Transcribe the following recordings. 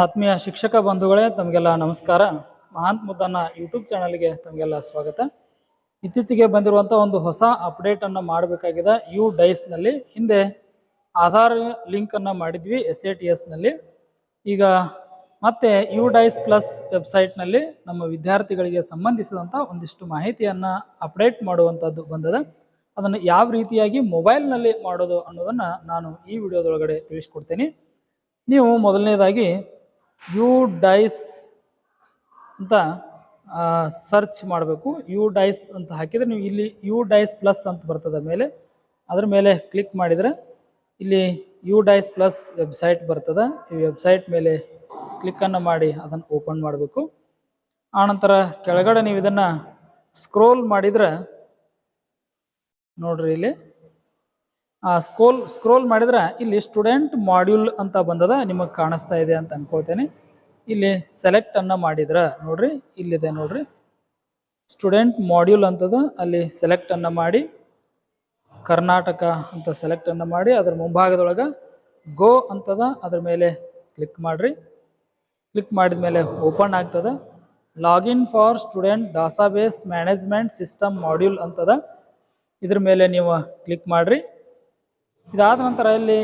ಆತ್ಮೀಯ ಶಿಕ್ಷಕ ಬಂಧುಗಳೇ, ತಮಗೆಲ್ಲ ನಮಸ್ಕಾರ. ಮಹಾಂತ್ ಮುದ್ದನ್ನ ಯೂಟ್ಯೂಬ್ ಚಾನಲ್ಗೆ ತಮಗೆಲ್ಲ ಸ್ವಾಗತ. ಇತ್ತೀಚೆಗೆ ಬಂದಿರುವಂಥ ಒಂದು ಹೊಸ ಅಪ್ಡೇಟನ್ನು ಮಾಡಬೇಕಾಗಿದೆ. UDICE ಹಿಂದೆ ಆಧಾರ್ ಲಿಂಕನ್ನು ಮಾಡಿದ್ವಿ SATSನಲ್ಲಿ. ಈಗ ಮತ್ತೆ UDICE ಪ್ಲಸ್ ವೆಬ್ಸೈಟ್ನಲ್ಲಿ ನಮ್ಮ ವಿದ್ಯಾರ್ಥಿಗಳಿಗೆ ಸಂಬಂಧಿಸಿದಂಥ ಒಂದಿಷ್ಟು ಮಾಹಿತಿಯನ್ನು ಅಪ್ಡೇಟ್ ಮಾಡುವಂಥದ್ದು ಬಂದದ. ಅದನ್ನು ಯಾವ ರೀತಿಯಾಗಿ ಮೊಬೈಲ್ನಲ್ಲಿ ಮಾಡೋದು ಅನ್ನೋದನ್ನು ನಾನು ಈ ವಿಡಿಯೋದೊಳಗಡೆ ತಿಳಿಸ್ಕೊಡ್ತೀನಿ. ನೀವು ಮೊದಲನೇದಾಗಿ UDICE ಅಂತ ಸರ್ಚ್ ಮಾಡಬೇಕು. UDICE ಅಂತ ಹಾಕಿದರೆ ನೀವು ಇಲ್ಲಿ UDICE ಪ್ಲಸ್ ಅಂತ ಬರ್ತದೆ ಮೇಲೆ, ಅದ್ರ ಮೇಲೆ ಕ್ಲಿಕ್ ಮಾಡಿದರೆ ಇಲ್ಲಿ UDICE ಪ್ಲಸ್ ವೆಬ್ಸೈಟ್ ಬರ್ತದೆ. ಈ ವೆಬ್ಸೈಟ್ ಮೇಲೆ ಕ್ಲಿಕ್ಕನ್ನು ಮಾಡಿ ಅದನ್ನು ಓಪನ್ ಮಾಡಬೇಕು. ಆನಂತರ ಕೆಳಗಡೆ ನೀವು ಇದನ್ನು ಸ್ಕ್ರೋಲ್ ಮಾಡಿದರೆ ನೋಡ್ರಿ, ಇಲ್ಲಿ ಸ್ಕ್ರೋಲ್ ಮಾಡಿದ್ರೆ ಇಲ್ಲಿ ಸ್ಟೂಡೆಂಟ್ ಮಾಡ್ಯೂಲ್ ಅಂತ ಬಂದದ, ನಿಮಗೆ ಕಾಣಿಸ್ತಾ ಇದೆ ಅಂತ ಅನ್ಕೊಳ್ತೇನೆ. ಇಲ್ಲಿ ಸೆಲೆಕ್ಟ್ ಅನ್ನ ಮಾಡಿದ್ರೆ ನೋಡ್ರಿ, ಇಲ್ಲಿದೆ ನೋಡ್ರಿ ಸ್ಟೂಡೆಂಟ್ ಮಾಡ್ಯೂಲ್ ಅಂತದ. ಅಲ್ಲಿ ಸೆಲೆಕ್ಟ್ ಅನ್ನ ಮಾಡಿ ಕರ್ನಾಟಕ ಅಂತ ಸೆಲೆಕ್ಟ್ ಅನ್ನ ಮಾಡಿ ಅದರ ಮುಂಭಾಗದೊಳಗೆ ಗೋ ಅಂತದ, ಅದ್ರ ಮೇಲೆ ಕ್ಲಿಕ್ ಮಾಡ್ರಿ. ಕ್ಲಿಕ್ ಮಾಡಿದ ಮೇಲೆ ಓಪನ್ ಆಗ್ತದ. Login for student database management system module ಅಂತದ, ಇದ್ರ ಮೇಲೆ ನೀವು ಕ್ಲಿಕ್ ಮಾಡ್ರಿ. ಇದಾದ ನಂತರ ಇಲ್ಲಿ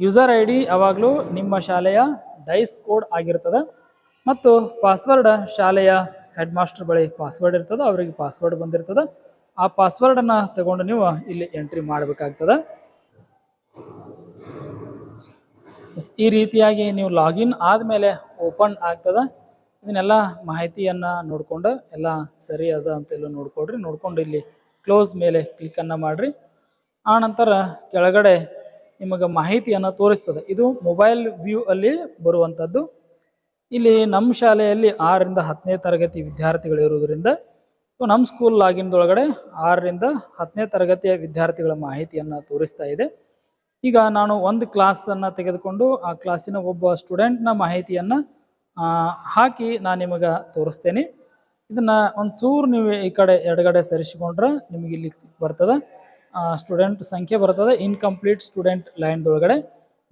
ಯೂಸರ್ ID ಯಾವಾಗಲೂ ನಿಮ್ಮ ಶಾಲೆಯ ಡೈಸ್ ಕೋಡ್ ಆಗಿರ್ತದೆ ಮತ್ತು ಪಾಸ್ವರ್ಡ್ ಶಾಲೆಯ ಹೆಡ್ ಮಾಸ್ಟರ್ ಬಳಿ ಪಾಸ್ವರ್ಡ್ ಇರ್ತದೆ, ಅವರಿಗೆ ಪಾಸ್ವರ್ಡ್ ಬಂದಿರ್ತದೆ. ಆ ಪಾಸ್ವರ್ಡನ್ನು ತಗೊಂಡು ನೀವು ಇಲ್ಲಿ ಎಂಟ್ರಿ ಮಾಡಬೇಕಾಗ್ತದೆ. ಈ ರೀತಿಯಾಗಿ ನೀವು ಲಾಗಿನ್ ಆದಮೇಲೆ ಓಪನ್ ಆಗ್ತದೆ. ಇದನ್ನೆಲ್ಲ ಮಾಹಿತಿಯನ್ನು ನೋಡಿಕೊಂಡು ಎಲ್ಲ ಸರಿ ಅದ ಅಂತೆಲ್ಲ ನೋಡ್ಕೊಡ್ರಿ. ನೋಡ್ಕೊಂಡು ಇಲ್ಲಿ ಕ್ಲೋಸ್ ಮೇಲೆ ಕ್ಲಿಕ್ಕನ್ನು ಮಾಡಿರಿ. ಆನಂತರ ಕೆಳಗಡೆ ನಿಮಗೆ ಮಾಹಿತಿಯನ್ನು ತೋರಿಸ್ತದೆ. ಇದು ಮೊಬೈಲ್ ವ್ಯೂ ಅಲ್ಲಿ ಬರುವಂಥದ್ದು. ಇಲ್ಲಿ ನಮ್ಮ ಶಾಲೆಯಲ್ಲಿ 6ರಿಂದ 10ನೇ ತರಗತಿ ವಿದ್ಯಾರ್ಥಿಗಳು ಇರುವುದರಿಂದ ನಮ್ಮ ಸ್ಕೂಲ್ ಲಾಗಿನ್ದೊಳಗಡೆ 6ರಿಂದ 10ನೇ ತರಗತಿಯ ವಿದ್ಯಾರ್ಥಿಗಳ ಮಾಹಿತಿಯನ್ನು ತೋರಿಸ್ತಾ ಇದೆ. ಈಗ ನಾನು ಒಂದು ಕ್ಲಾಸನ್ನು ತೆಗೆದುಕೊಂಡು ಆ ಕ್ಲಾಸಿನ ಒಬ್ಬ ಸ್ಟೂಡೆಂಟ್ನ ಮಾಹಿತಿಯನ್ನು ಹಾಕಿ ನಾನು ನಿಮಗೆ ತೋರಿಸ್ತೇನೆ. ಇದನ್ನು ಒಂಚೂರು ನೀವು ಈ ಕಡೆ ಎಡಗಡೆ ಸರಿಸಿಕೊಂಡ್ರೆ ನಿಮಗೆ ಇಲ್ಲಿ ಬರ್ತದೆ, ಸ್ಟೂಡೆಂಟ್ ಸಂಖ್ಯೆ ಬರ್ತದೆ. ಇನ್ಕಂಪ್ಲೀಟ್ ಸ್ಟೂಡೆಂಟ್ ಲೈನ್ದೊಳಗಡೆ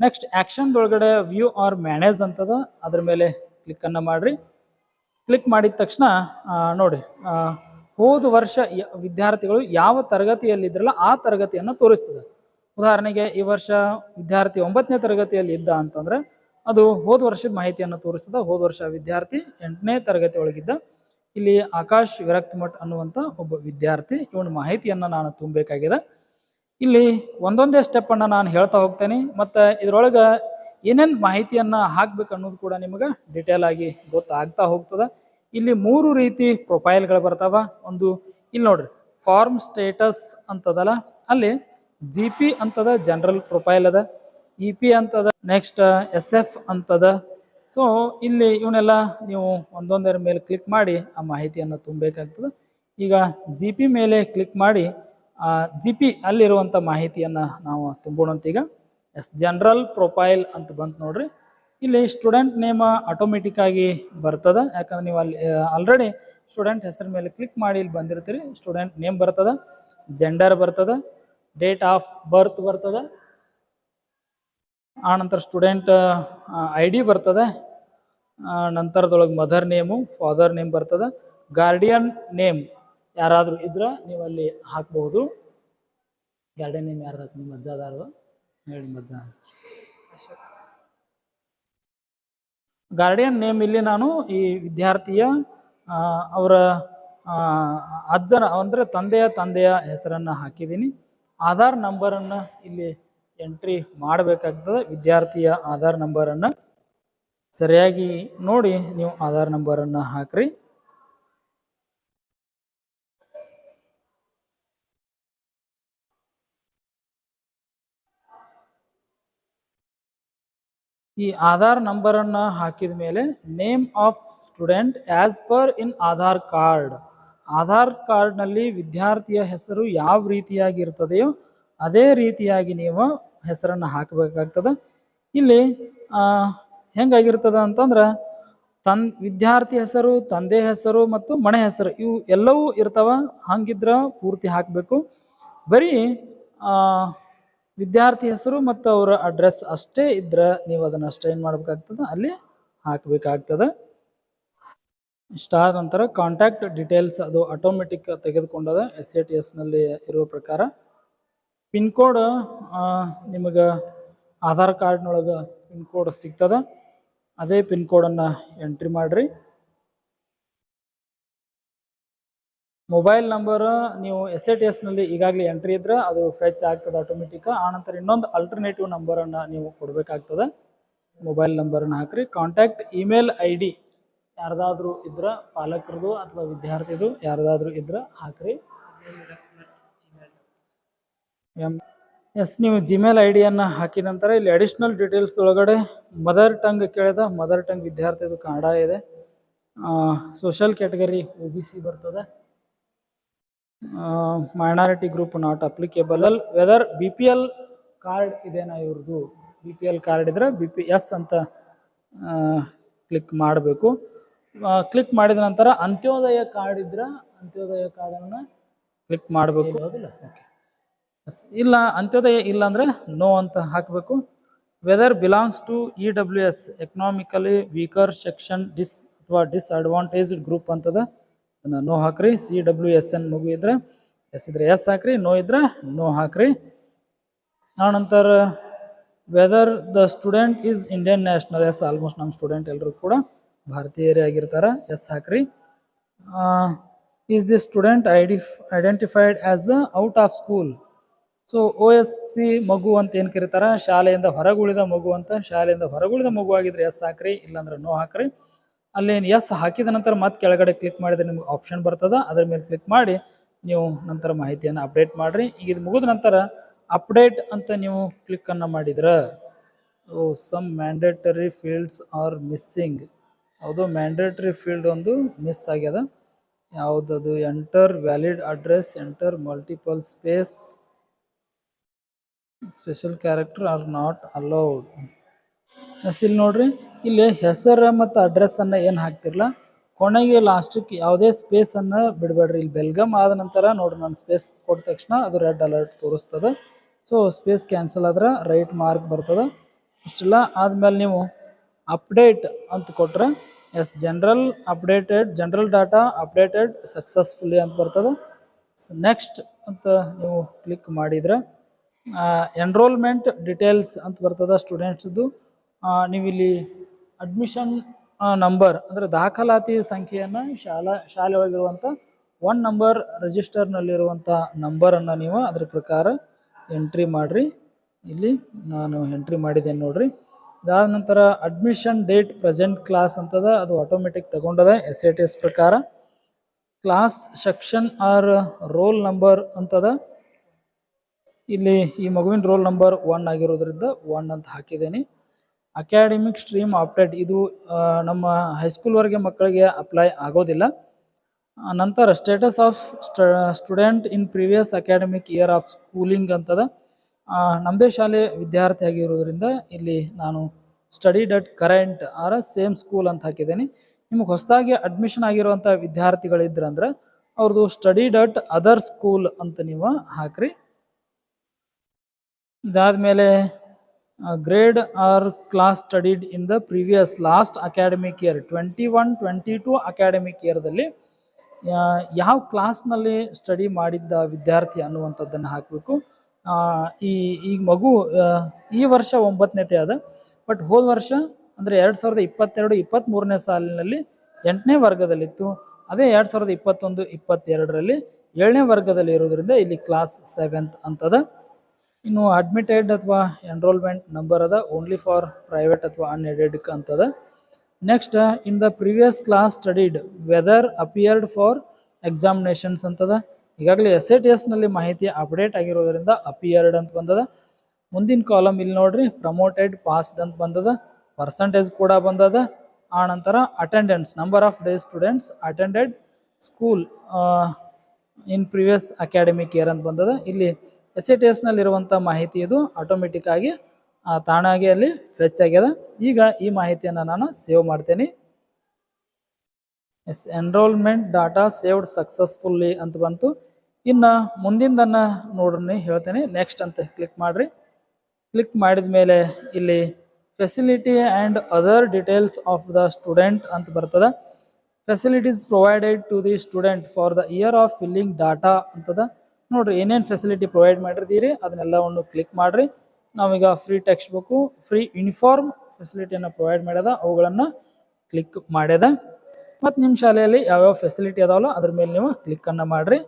ನೆಕ್ಸ್ಟ್ ಆ್ಯಕ್ಷನ್ದೊಳಗಡೆ ವ್ಯೂ ಆರ್ ಮ್ಯಾನೇಜ್ ಅಂತದ, ಅದ್ರ ಮೇಲೆ ಕ್ಲಿಕ್ಕನ್ನು ಮಾಡಿರಿ. ಕ್ಲಿಕ್ ಮಾಡಿದ ತಕ್ಷಣ ನೋಡಿ, ಹೋದ ವರ್ಷ ವಿದ್ಯಾರ್ಥಿಗಳು ಯಾವ ತರಗತಿಯಲ್ಲಿದ್ರಲ್ಲ ಆ ತರಗತಿಯನ್ನು ತೋರಿಸ್ತದೆ. ಉದಾಹರಣೆಗೆ ಈ ವರ್ಷ ವಿದ್ಯಾರ್ಥಿ 9ನೇ ತರಗತಿಯಲ್ಲಿ ಇದ್ದ ಅಂತಂದರೆ ಅದು ಹೋದ ವರ್ಷದ ಮಾಹಿತಿಯನ್ನು ತೋರಿಸ್ತದೆ. ಹೋದ ವರ್ಷ ವಿದ್ಯಾರ್ಥಿ 8ನೇ ತರಗತಿ ಒಳಗಿದ್ದ. ಇಲ್ಲಿ ಆಕಾಶ್ ವಿರಕ್ತಮಠ್ ಅನ್ನುವಂಥ ಒಬ್ಬ ವಿದ್ಯಾರ್ಥಿ, ಇವನ ಮಾಹಿತಿಯನ್ನು ನಾನು ತುಂಬಬೇಕಾಗಿದೆ. ಇಲ್ಲಿ ಒಂದೊಂದೇ ಸ್ಟೆಪ್ಪನ್ನು ನಾನು ಹೇಳ್ತಾ ಹೋಗ್ತೇನೆ ಮತ್ತು ಇದರೊಳಗೆ ಏನೇನು ಮಾಹಿತಿಯನ್ನು ಹಾಕ್ಬೇಕು ಅನ್ನೋದು ಕೂಡ ನಿಮಗೆ ಡಿಟೇಲ್ ಆಗಿ ಗೊತ್ತಾಗ್ತಾ ಹೋಗ್ತದೆ. ಇಲ್ಲಿ 3 ರೀತಿ ಪ್ರೊಫೈಲ್ಗಳು ಬರ್ತಾವ. ಒಂದು ಇಲ್ಲಿ ನೋಡ್ರಿ, ಫಾರ್ಮ್ ಸ್ಟೇಟಸ್ ಅಂತದಲ್ಲ, ಅಲ್ಲಿ GP ಅಂತದ, ಜನರಲ್ ಪ್ರೊಫೈಲ್ ಅದ, EP ಅಂತದ, ನೆಕ್ಸ್ಟ್ SF ಅಂತದ. ಸೊ ಇಲ್ಲಿ ಇವನ್ನೆಲ್ಲ ನೀವು ಒಂದೊಂದರ ಮೇಲೆ ಕ್ಲಿಕ್ ಮಾಡಿ ಆ ಮಾಹಿತಿಯನ್ನು ತುಂಬಬೇಕಾಗ್ತದೆ. ಈಗ GP ಮೇಲೆ ಕ್ಲಿಕ್ ಮಾಡಿ GP ಅಲ್ಲಿರುವಂಥ ಮಾಹಿತಿಯನ್ನು ನಾವು ತುಂಬೋಣಂತ. ಈಗ ಜನರಲ್ ಪ್ರೊಫೈಲ್ ಅಂತ ಬಂತು ನೋಡ್ರಿ, ಇಲ್ಲಿ ಸ್ಟೂಡೆಂಟ್ ನೇಮ್ ಆಟೋಮೆಟಿಕ್ ಆಗಿ ಬರ್ತದೆ. ಯಾಕಂದ್ರೆ ನೀವು ಅಲ್ಲಿ ಆಲ್ರೆಡಿ ಸ್ಟೂಡೆಂಟ್ ಹೆಸರ ಮೇಲೆ ಕ್ಲಿಕ್ ಮಾಡಿ ಇಲ್ಲಿ ಬಂದಿರ್ತೀರಿ. ಸ್ಟೂಡೆಂಟ್ ನೇಮ್ ಬರ್ತದೆ, ಜೆಂಡರ್ ಬರ್ತದೆ, ಡೇಟ್ ಆಫ್ ಬರ್ತ್ ಬರ್ತದೆ, ಆನಂತರ ಸ್ಟೂಡೆಂಟ್ ID ಬರ್ತದೆ, ನಂತರದೊಳಗೆ ಮದರ್ ನೇಮು, ಫಾದರ್ ನೇಮ್ ಬರ್ತದೆ, ಗಾರ್ಡಿಯನ್ ನೇಮ್ ಯಾರಾದರೂ ಇದ್ರೆ ನೀವು ಅಲ್ಲಿ ಹಾಕ್ಬಹುದು. ಗಾರ್ಡಿಯನ್ ನೇಮ್ ಯಾರು ಹಾಕಿ, ನಿಮ್ಮ ಅಜ್ಜಾದಾರದು ಹೇಳಿ, ಮಜ್ಜ ಗಾರ್ಡಿಯನ್ ನೇಮ್ ಇಲ್ಲಿ ನಾನು ಈ ವಿದ್ಯಾರ್ಥಿಯ ಅವರ ಅಜ್ಜನ ಅಂದರೆ ತಂದೆಯ ಹೆಸರನ್ನು ಹಾಕಿದ್ದೀನಿ. ಆಧಾರ್ ನಂಬರನ್ನು ಇಲ್ಲಿ ಎಂಟ್ರಿ ಮಾಡಬೇಕಾಗ್ತದೆ. ವಿದ್ಯಾರ್ಥಿಯ ಆಧಾರ್ ನಂಬರನ್ನು ಸರಿಯಾಗಿ ನೋಡಿ ನೀವು ಆಧಾರ್ ನಂಬರನ್ನು ಹಾಕ್ರಿ. ಈ ಆಧಾರ್ ನಂಬರನ್ನು ಹಾಕಿದ ಮೇಲೆ name of student as per in Aadhaar card, Aadhaar ಕಾರ್ಡ್ನಲ್ಲಿ ವಿದ್ಯಾರ್ಥಿಯ ಹೆಸರು ಯಾವ ರೀತಿಯಾಗಿ ಇರ್ತದೆಯೋ ಅದೇ ರೀತಿಯಾಗಿ ನೀವು ಹೆಸರನ್ನು ಹಾಕಬೇಕಾಗ್ತದೆ. ಇಲ್ಲಿ ಹೆಂಗಾಗಿರ್ತದೆ ಅಂತಂದ್ರೆ ವಿದ್ಯಾರ್ಥಿ ಹೆಸರು, ತಂದೆ ಹೆಸರು ಮತ್ತು ಮನೆ ಹೆಸರು ಇವು ಎಲ್ಲವೂ ಇರ್ತಾವ. ಹಂಗಿದ್ರೆ ಪೂರ್ತಿ ಹಾಕಬೇಕು. ಬರೀ ವಿದ್ಯಾರ್ಥಿ ಹೆಸರು ಮತ್ತು ಅವರ ಅಡ್ರೆಸ್ ಅಷ್ಟೇ ಇದ್ರೆ ನೀವು ಅದನ್ನು ಅಷ್ಟೇ ಏನು ಮಾಡಬೇಕಾಗ್ತದೆ, ಅಲ್ಲಿ ಹಾಕಬೇಕಾಗ್ತದೆ. ಸ್ಟಾರ್ ನಂತರ ಕಾಂಟ್ಯಾಕ್ಟ್ ಡೀಟೇಲ್ಸ್ ಅದು ಆಟೋಮೆಟಿಕ್ ತೆಗೆದುಕೊಂಡದ SATS ನಲ್ಲಿ ಇರುವ ಪ್ರಕಾರ. ಪಿನ್ ಕೋಡ್ ನಿಮಗೆ ಆಧಾರ್ ಕಾರ್ಡ್ನೊಳಗೆ ಪಿನ್ ಕೋಡ್ ಸಿಗ್ತದೆ, ಅದೇ ಪಿನ್ ಕೋಡನ್ನು ಎಂಟ್ರಿ ಮಾಡಿರಿ. ಮೊಬೈಲ್ ನಂಬರ್ ನೀವು SATS ನಲ್ಲಿ ಈಗಾಗಲೇ ಎಂಟ್ರಿ ಇದ್ರೆ ಅದು ಫೆಚ್ ಆಗ್ತದೆ ಆಟೋಮೆಟಿಕ್. ಆನಂತರ ಇನ್ನೊಂದು ಅಲ್ಟರ್ನೇಟಿವ್ ನಂಬರನ್ನು ನೀವು ಕೊಡಬೇಕಾಗ್ತದೆ. ಮೊಬೈಲ್ ನಂಬರನ್ನು ಹಾಕ್ರಿ. ಕಾಂಟ್ಯಾಕ್ಟ್ ಇಮೇಲ್ ID ಯಾರ್ದಾದ್ರೂ ಇದ್ರೆ ಪಾಲಕರದು ಅಥವಾ ವಿದ್ಯಾರ್ಥಿದು ಯಾರ್ದಾದ್ರೂ ಇದ್ರೆ ಹಾಕ್ರಿ. ನೀವು ಜಿಮೇಲ್ ಐಡಿಯನ್ನು ಹಾಕಿದ ನಂತರ ಇಲ್ಲಿ ಅಡಿಷನಲ್ ಡೀಟೇಲ್ಸ್ ಒಳಗಡೆ ಮದರ್ ಟಂಗ್ ಕೇಳಿದ, ಮದರ್ ಟಂಗ್ ವಿದ್ಯಾರ್ಥಿದು ಕನ್ನಡ ಇದೆ. ಸೋಷಲ್ ಕ್ಯಾಟಗರಿ OBC ಬರ್ತದೆ. Minority group not applicable. Whether BPL card ಇದೆನಾ ಇವ್ರದ್ದು, BPL ಕಾರ್ಡ್ ಇದ್ರೆ BPS ಅಂತ ಕ್ಲಿಕ್ ಮಾಡಬೇಕು. ಕ್ಲಿಕ್ ಮಾಡಿದ ನಂತರ ಅಂತ್ಯೋದಯ ಕಾರ್ಡ್ ಇದ್ರೆ ಅಂತ್ಯೋದಯ ಕಾರ್ಡನ್ನು ಕ್ಲಿಕ್ ಮಾಡಬೇಕು. ಇಲ್ಲ ಅಂತ್ಯೋದಯ ಇಲ್ಲ ಅಂದರೆ ನೋ ಅಂತ ಹಾಕಬೇಕು. Whether belongs to EWS economically weaker section ಅಥವಾ ಡಿಸ್ಅಡ್ವಾಂಟೇಜ್ಡ್ ಗ್ರೂಪ್ ಅಂತದ, ಅದನ್ನು ನೋ ಹಾಕ್ರಿ. CWSN ಮಗು ಇದ್ರೆ ಎಸ್ ಇದ್ರೆ ಎಸ್ ಹಾಕ್ರಿ, ನೋ ಇದ್ರೆ ನೋ ಹಾಕ್ರಿ. ಆನಂತರ whether the student is Indian national, yes almost ನಮ್ಮ ಸ್ಟೂಡೆಂಟ್ ಎಲ್ಲರೂ ಕೂಡ ಭಾರತೀಯರೇ ಆಗಿರ್ತಾರೆ, ಎಸ್ ಹಾಕ್ರಿ. Is the student identified as out of school. So OSC ಮಗು ಅಂತ ಏನು ಕರೀತಾರೆ, ಶಾಲೆಯಿಂದ ಹೊರಗುಳಿದ ಮಗು ಅಂತ. ಶಾಲೆಯಿಂದ ಹೊರಗುಳಿದ ಮಗು ಆಗಿದ್ರೆ ಎಸ್ ಹಾಕ್ರಿ, ಇಲ್ಲಾಂದ್ರೆ ನೋ ಹಾಕ್ರಿ. ಅಲ್ಲೇನು ಎಸ್ ಹಾಕಿದ ನಂತರ ಮತ್ತೆ ಕೆಳಗಡೆ ಕ್ಲಿಕ್ ಮಾಡಿದ್ರೆ ನಿಮ್ಗೆ ಆಪ್ಷನ್ ಬರ್ತದೆ, ಅದ್ರ ಮೇಲೆ ಕ್ಲಿಕ್ ಮಾಡಿ ನೀವು ನಂತರ ಮಾಹಿತಿಯನ್ನು ಅಪ್ಡೇಟ್ ಮಾಡಿರಿ. ಈಗ ಇದು ಮುಗಿದ ನಂತರ ಅಪ್ಡೇಟ್ ಅಂತ ನೀವು ಕ್ಲಿಕ್ಕನ್ನು ಮಾಡಿದ್ರೆ some mandatory fields are missing. ಹೌದು, ಮ್ಯಾಂಡೇಟರಿ ಫೀಲ್ಡ್ ಒಂದು ಮಿಸ್ ಆಗ್ಯದ. ಯಾವುದದು? Enter valid address, enter multiple space, special character are not allowed. ಇಲ್ಲಿ ನೋಡ್ರಿ, ಇಲ್ಲಿ ಹೆಸರು ಮತ್ತು ಅಡ್ರೆಸ್ಸನ್ನು ಏನು ಹಾಕ್ತಿರಲ್ಲ, ಕೊನೆಗೆ ಲಾಸ್ಟಿಗೆ ಯಾವುದೇ ಸ್ಪೇಸನ್ನು ಬಿಡಬೇಡ್ರಿ. ಇಲ್ಲಿ ಬೆಲ್ಗಮ್ ಆದ ನಂತರ ನೋಡ್ರಿ ನಾನು ಸ್ಪೇಸ್ ಕೊಟ್ಟ ತಕ್ಷಣ ಅದು ರೆಡ್ ಅಲರ್ಟ್ ತೋರಿಸ್ತದೆ. ಸೊ ಸ್ಪೇಸ್ ಕ್ಯಾನ್ಸಲ್ ಆದ್ರೆ ರೈಟ್ ಮಾರ್ಕ್ ಬರ್ತದೆ. ಇಷ್ಟೆಲ್ಲ ಆದಮೇಲೆ ನೀವು ಅಪ್ಡೇಟ್ ಅಂತ ಕೊಟ್ರೆ yes general updated, general data updated successfully ಅಂತ ಬರ್ತದೆ. ನೆಕ್ಸ್ಟ್ ಅಂತ ನೀವು ಕ್ಲಿಕ್ ಮಾಡಿದ್ರೆ ಎನ್ರೋಲ್ಮೆಂಟ್ ಡೀಟೇಲ್ಸ್ ಅಂತ ಬರ್ತದೆ ಸ್ಟೂಡೆಂಟ್ಸ್ದು. ನೀವು ಇಲ್ಲಿ ಅಡ್ಮಿಷನ್ ನಂಬರ್ ಅಂದರೆ ದಾಖಲಾತಿ ಸಂಖ್ಯೆಯನ್ನು ಶಾಲೆ ಒಳಗಿರುವಂಥ 1 ನಂಬರ್ ರಿಜಿಸ್ಟರ್ನಲ್ಲಿರುವಂಥ ನಂಬರನ್ನು ನೀವು ಅದ್ರ ಪ್ರಕಾರ ಎಂಟ್ರಿ ಮಾಡಿರಿ. ಇಲ್ಲಿ ನಾನು ಎಂಟ್ರಿ ಮಾಡಿದ್ದೇನೆ ನೋಡ್ರಿ. ಇದಾದ ನಂತರ ಅಡ್ಮಿಷನ್ ಡೇಟ್ ಪ್ರೆಸೆಂಟ್ ಕ್ಲಾಸ್ ಅಂತದ, ಅದು ಆಟೋಮೆಟಿಕ್ ತಗೊಂಡದ SATS ಪ್ರಕಾರ. Class section or roll number ಅಂತದ. ಇಲ್ಲಿ ಈ ಮಗುವಿನ ರೋಲ್ ನಂಬರ್ 1 ಆಗಿರೋದ್ರಿಂದ 1 ಅಂತ ಹಾಕಿದ್ದೇನೆ. ಅಕಾಡೆಮಿಕ್ ಸ್ಟ್ರೀಮ್ ಆಪ್ಟೆಡ್, ಇದು ನಮ್ಮ ಹೈಸ್ಕೂಲ್ವರೆಗೆ ಮಕ್ಕಳಿಗೆ ಅಪ್ಲೈ ಆಗೋದಿಲ್ಲ. ನಂತರ status of student in previous academic year of schooling ಅಂತದ. ನಮ್ಮದೇ ಶಾಲೆ ವಿದ್ಯಾರ್ಥಿ ಆಗಿರೋದ್ರಿಂದ ಇಲ್ಲಿ ನಾನು studied at current are same school ಅಂತ ಹಾಕಿದ್ದೇನೆ. ನಿಮಗೆ ಹೊಸದಾಗಿ ಅಡ್ಮಿಷನ್ ಆಗಿರುವಂಥ ವಿದ್ಯಾರ್ಥಿಗಳಿದ್ರಂದ್ರೆ ಅವ್ರದ್ದು ಸ್ಟಡಿಡ್ ಅಟ್ ಅದರ್ ಸ್ಕೂಲ್ ಅಂತ ನೀವು ಹಾಕ್ರಿ. ಇದಾದಮೇಲೆ grade or class studied in the previous last academic year 21-22 academic ಇಯರ್ದಲ್ಲಿ ಯಾವ ಕ್ಲಾಸ್ನಲ್ಲಿ ಸ್ಟಡಿ ಮಾಡಿದ್ದ ವಿದ್ಯಾರ್ಥಿ ಅನ್ನುವಂಥದ್ದನ್ನು ಹಾಕಬೇಕು. ಈ ಮಗು ಈ ವರ್ಷ 9ನೇತೆ ಅದ, ಬಟ್ ಹೋದ ವರ್ಷ ಅಂದರೆ 2022-23ನೇ ಸಾಲಿನಲ್ಲಿ 8ನೇ ವರ್ಗದಲ್ಲಿತ್ತು. ಅದೇ 2021-22ರಲ್ಲಿ 7ನೇ ವರ್ಗದಲ್ಲಿ ಇರೋದ್ರಿಂದ ಇಲ್ಲಿ ಕ್ಲಾಸ್ 7th ಅಂತದ. ಇನ್ನು ಅಡ್ಮಿಟೆಡ್ ಅಥವಾ ಎನ್ರೋಲ್ಮೆಂಟ್ ನಂಬರ್ ಅದ, ಓನ್ಲಿ ಫಾರ್ ಪ್ರೈವೇಟ್ ಅಥವಾ ಅನ್ಎಡೆಡ್ ಅಂತದ. Next in the previous class studied whether appeared for examinations ಅಂತದ. ಈಗಾಗಲೇ SATSನಲ್ಲಿ ಮಾಹಿತಿ ಅಪ್ಡೇಟ್ ಆಗಿರೋದ್ರಿಂದ ಅಪಿಯರ್ಡ್ ಅಂತ ಬಂದದ. ಮುಂದಿನ ಕಾಲಮ್ ಇಲ್ಲಿ ನೋಡ್ರಿ, ಪ್ರಮೋಟೆಡ್ ಪಾಸ್ಡ್ ಅಂತ ಬಂದದ, ಪರ್ಸಂಟೇಜ್ ಕೂಡ ಬಂದದ. ಆನಂತರ attendance, number of days students attended school in previous academic year ಅಂತ ಬಂದದ. ಇಲ್ಲಿ SATSನಲ್ಲಿರುವಂಥ ಮಾಹಿತಿ ಇದು ಆಟೋಮೆಟಿಕ್ ಆಗಿ ತಾನಾಗಿ ಅಲ್ಲಿ ಫೆಚ್ ಆಗ್ಯದ. ಈಗ ಈ ಮಾಹಿತಿಯನ್ನು ನಾನು ಸೇವ್ ಮಾಡ್ತೇನೆ. ಎನ್ರೋಲ್ಮೆಂಟ್ ಡಾಟಾ ಸೇವ್ಡ್ ಸಕ್ಸಸ್ಫುಲ್ಲಿ ಅಂತ ಬಂತು. ಇನ್ನು ಮುಂದಿಂದನ್ನು ನೋಡ್ರಿ ಹೇಳ್ತೇನೆ. ನೆಕ್ಸ್ಟ್ ಅಂತ ಕ್ಲಿಕ್ ಮಾಡಿರಿ. ಕ್ಲಿಕ್ ಮಾಡಿದ ಮೇಲೆ ಇಲ್ಲಿ facility and other details of the student ಅಂತ ಬರ್ತದೆ. Facilities provided to the student for the year of filling data ಅಂತದ. ನೋಡಿರಿ ಏನೇನು ಫೆಸಿಲಿಟಿ ಪ್ರೊವೈಡ್ ಮಾಡಿರ್ತೀರಿ ಅದನ್ನೆಲ್ಲವನ್ನು ಕ್ಲಿಕ್ ಮಾಡಿರಿ. ನಾವೀಗ free text book, free uniform ಫೆಸಿಲಿಟಿಯನ್ನು ಪ್ರೊವೈಡ್ ಮಾಡ್ಯದ, ಅವುಗಳನ್ನು ಕ್ಲಿಕ್ ಮಾಡ್ಯದ. ಮತ್ತು ನಿಮ್ಮ ಶಾಲೆಯಲ್ಲಿ ಯಾವ್ಯಾವ ಫೆಸಿಲಿಟಿ ಅದಾವಲ್ಲ ಅದ್ರ ಮೇಲೆ ನೀವು ಕ್ಲಿಕ್ಕನ್ನು ಮಾಡಿರಿ.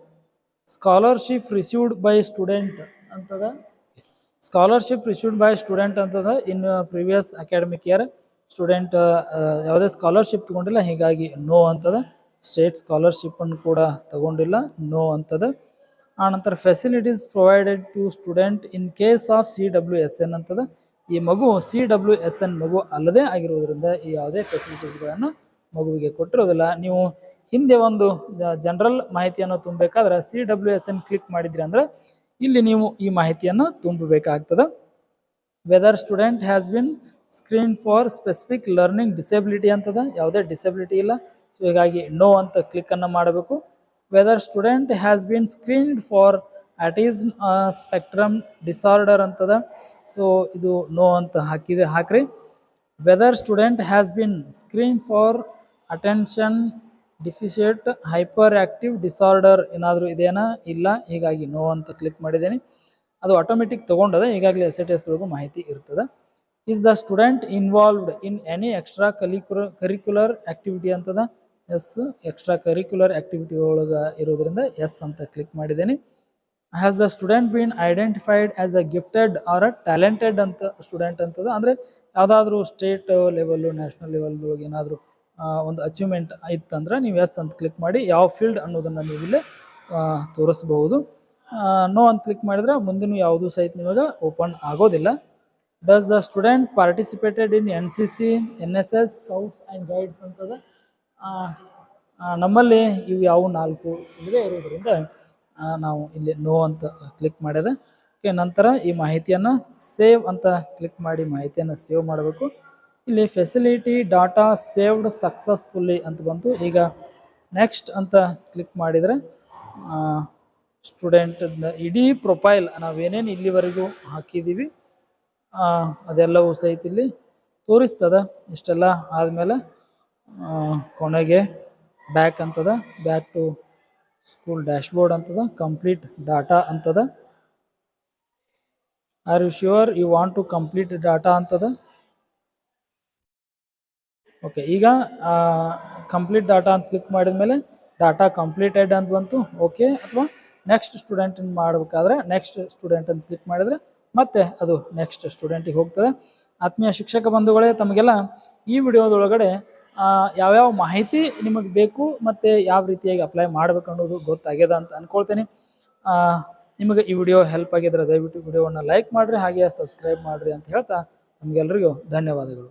ಸ್ಕಾಲರ್ಶಿಪ್ ರಿಸೀವ್ಡ್ ಬೈ ಸ್ಟೂಡೆಂಟ್ ಅಂತದ. ಸ್ಕಾಲರ್ಶಿಪ್ ರಿಸೀವ್ಡ್ ಬೈ ಸ್ಟೂಡೆಂಟ್ ಅಂತದ. ಇನ್ ಪ್ರಿವಿಯಸ್ ಅಕಾಡೆಮಿಕ್ ಇಯರ್ ಸ್ಟೂಡೆಂಟ್ ಯಾವುದೇ ಸ್ಕಾಲರ್ಶಿಪ್ ತಗೊಂಡಿಲ್ಲ, ಹೀಗಾಗಿ ನೋ ಅಂತದ. ಸ್ಟೇಟ್ ಸ್ಕಾಲರ್ಶಿಪ್ಪನ್ನು ಕೂಡ ತಗೊಂಡಿಲ್ಲ, ನೋ ಅಂತದ. ಆನಂತರ facilities provided to student in case of CWSN ಅಂತದ. ಈ ಮಗು CWSN ಮಗು ಅಲ್ಲದೆ ಆಗಿರುವುದರಿಂದ ಈ ಯಾವುದೇ ಫೆಸಿಲಿಟೀಸ್ಗಳನ್ನು ಮಗುವಿಗೆ ಕೊಟ್ಟಿರೋದಿಲ್ಲ. ನೀವು ಹಿಂದೆ ಒಂದು ಜನರಲ್ ಮಾಹಿತಿಯನ್ನು ತುಂಬಬೇಕಾದ್ರೆ CWSN ಕ್ಲಿಕ್ ಮಾಡಿದ್ರಿ ಅಂದರೆ ಇಲ್ಲಿ ನೀವು ಈ ಮಾಹಿತಿಯನ್ನು ತುಂಬಬೇಕಾಗ್ತದೆ. Whether student has been screen for specific learning disability ಅಂತದ. ಯಾವುದೇ ಡಿಸೆಬಿಲಿಟಿ ಇಲ್ಲ, ಸೊ ಹೀಗಾಗಿ ನೋ ಅಂತ ಕ್ಲಿಕ್ಕನ್ನು ಮಾಡಬೇಕು. Whether student has been screened for autism spectrum disorder ಅಂತದ. ಸೊ ಇದು ನೋ ಅಂತ ಹಾಕ್ರಿ. Whether student has been screen for attention deficit hyperactive disorder ಏನಾದರೂ ಇದೇನಾ? ಇಲ್ಲ, ಹೀಗಾಗಿ ನೋ ಅಂತ ಕ್ಲಿಕ್ ಮಾಡಿದ್ದೇನೆ. ಅದು ಆಟೋಮೆಟಿಕ್ ತೊಗೊಂಡದ, ಈಗಾಗಲೇ SATS ಒಳಗೂ ಮಾಹಿತಿ ಇರ್ತದೆ. Is the student involved in any extra curricular activity ಅಂತದ. ಎಸ್, ಎಕ್ಸ್ಟ್ರಾ ಕರಿಕ್ಯುಲರ್ ಆ್ಯಕ್ಟಿವಿಟಿ ಒಳಗೆ ಇರೋದ್ರಿಂದ ಎಸ್ ಅಂತ ಕ್ಲಿಕ್ ಮಾಡಿದ್ದೇನೆ. Has the student been identified as a gifted or a talented ಅಂತ ಸ್ಟೂಡೆಂಟ್ ಅಂತದ. ಅಂದರೆ ಯಾವುದಾದ್ರೂ ಸ್ಟೇಟ್ ಲೆವೆಲ್ಲು ನ್ಯಾಷನಲ್ ಲೆವೆಲ್ದೊಳಗೆ ಏನಾದರೂ ಒಂದು ಅಚೀವ್ಮೆಂಟ್ ಇತ್ತಂದ್ರೆ ನೀವು ಎಸ್ ಅಂತ ಕ್ಲಿಕ್ ಮಾಡಿ ಯಾವ ಫೀಲ್ಡ್ ಅನ್ನೋದನ್ನು ನೀವು ಇಲ್ಲೇ ತೋರಿಸ್ಬೋದು. ನೋ ಅಂತ ಕ್ಲಿಕ್ ಮಾಡಿದ್ರೆ ಮುಂದಿನ ಯಾವುದೂ ಸಹಿತ ನಿಮಗೆ ಓಪನ್ ಆಗೋದಿಲ್ಲ. Does the student participated in NCC, NSS, scouts and guides ಅಂತದ. ನಮ್ಮಲ್ಲಿ ಇವು ಯಾವ 4 ಇಲ್ಲದೆ ಇರೋದ್ರಿಂದ ನಾವು ಇಲ್ಲಿ ನೋ ಅಂತ ಕ್ಲಿಕ್ ಮಾಡಿದೆ. ಓಕೆ, ನಂತರ ಈ ಮಾಹಿತಿಯನ್ನು ಸೇವ್ ಅಂತ ಕ್ಲಿಕ್ ಮಾಡಿ ಮಾಹಿತಿಯನ್ನು ಸೇವ್ ಮಾಡಬೇಕು. ಇಲ್ಲಿ ಫೆಸಿಲಿಟಿ ಡಾಟಾ ಸೇವ್ಡ್ ಸಕ್ಸಸ್ಫುಲ್ಲಿ ಅಂತ ಬಂತು. ಈಗ ನೆಕ್ಸ್ಟ್ ಅಂತ ಕ್ಲಿಕ್ ಮಾಡಿದರೆ ಸ್ಟೂಡೆಂಟ್ ಇಡೀ ಪ್ರೊಫೈಲ್ ನಾವೇನೇನು ಇಲ್ಲಿವರೆಗೂ ಹಾಕಿದ್ದೀವಿ ಅದೆಲ್ಲವೂ ಸಹಿತ ಇಲ್ಲಿ ತೋರಿಸ್ತದೆ. ಇಷ್ಟೆಲ್ಲ ಆದಮೇಲೆ ಕೊನೆಗೆ ಬ್ಯಾಕ್ ಅಂತದ, ಬ್ಯಾಕ್ ಟು ಸ್ಕೂಲ್ ಡ್ಯಾಶ್ಬೋರ್ಡ್ ಅಂತದ, ಕಂಪ್ಲೀಟ್ ಡಾಟಾ ಅಂತದ. Are you sure you want to complete data ಅಂತದ. ಓಕೆ, ಈಗ ಕಂಪ್ಲೀಟ್ ಡಾಟಾ ಅಂತ ಕ್ಲಿಕ್ ಮಾಡಿದ ಮೇಲೆ ಡಾಟಾ ಕಂಪ್ಲೀಟೆಡ್ ಅಂತ ಬಂತು. ಓಕೆ, ಅಥವಾ ನೆಕ್ಸ್ಟ್ ಸ್ಟೂಡೆಂಟ್ ಮಾಡಬೇಕಾದ್ರೆ ನೆಕ್ಸ್ಟ್ ಸ್ಟೂಡೆಂಟ್ ಅಂತ ಕ್ಲಿಕ್ ಮಾಡಿದರೆ ಮತ್ತೆ ಅದು ನೆಕ್ಸ್ಟ್ ಸ್ಟೂಡೆಂಟಿಗೆ ಹೋಗ್ತದೆ. ಆತ್ಮೀಯ ಶಿಕ್ಷಕ ಬಂಧುಗಳೇ, ತಮಗೆಲ್ಲ ಈ ವಿಡಿಯೋದೊಳಗಡೆ ಯಾವ್ಯಾವ ಮಾಹಿತಿ ನಿಮಗೆ ಬೇಕು ಮತ್ತು ಯಾವ ರೀತಿಯಾಗಿ ಅಪ್ಲೈ ಮಾಡಬೇಕು ಅನ್ನೋದು ಗೊತ್ತಾಗ್ಯದ ಅಂತ ಅಂದ್ಕೊಳ್ತೇನೆ. ನಿಮಗೆ ಈ ವಿಡಿಯೋ ಹೆಲ್ಪ್ ಆಗಿದ್ರೆ ದಯವಿಟ್ಟು ವಿಡಿಯೋವನ್ನು ಲೈಕ್ ಮಾಡಿರಿ, ಹಾಗೆ ಸಬ್ಸ್ಕ್ರೈಬ್ ಮಾಡಿರಿ ಅಂತ ಹೇಳ್ತಾ ನಮಗೆಲ್ಲರಿಗೂ ಧನ್ಯವಾದಗಳು.